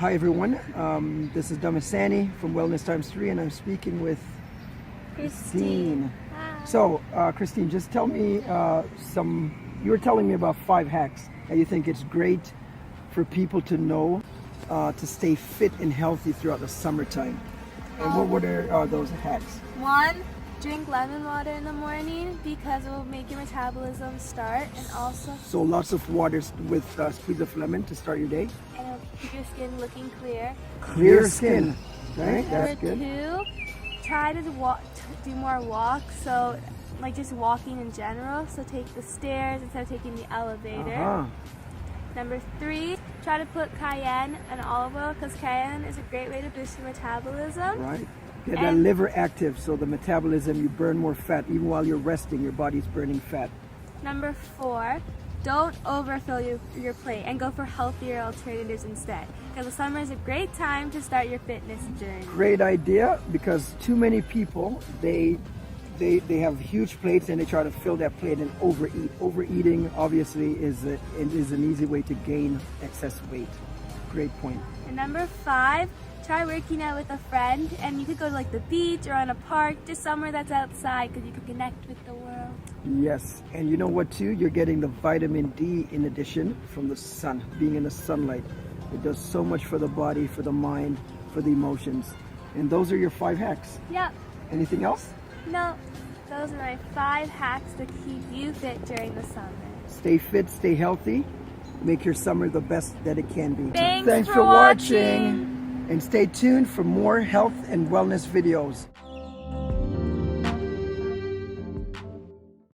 Hi everyone, this is Damasani from Wellnessx3 and I'm speaking with Christine. Hi. So Christine, just tell me you were telling me about 5 hacks that you think it's great for people to know to stay fit and healthy throughout the summertime. And what are those hacks? 1, drink lemon water in the morning because it will make your metabolism start, and also So lots of water with squeeze of lemon to start your day. and it'll keep your skin looking clear. Clear skin, right? That's Number good. 2, try to do more walks, so like just walking in general. So take the stairs instead of taking the elevator. Uh-huh. Number 3, try to put cayenne and olive oil because cayenne is a great way to boost your metabolism. Right. Get that And- liver active, so the metabolism, you burn more fat. Even while you're resting, your body's burning fat. Number 4, don't overfill your plate and go for healthier alternatives instead. Because the summer is a great time to start your fitness journey. Great idea, because too many people, they have huge plates and they try to fill that plate and overeat. Overeating obviously is an easy way to gain excess weight. Great point. And number 5, try working out with a friend, and you could go to like the beach or on a park, just somewhere that's outside because you can connect with the world. Yes, and you know what too? You're getting the vitamin D in addition from the sun, being in the sunlight. It does so much for the body, for the mind, for the emotions. And those are your 5 hacks. Yep. Anything else? No, those are my 5 hacks to keep you fit during the summer. Stay fit, stay healthy, make your summer the best that it can be. Thanks for watching. And stay tuned for more health and wellness videos.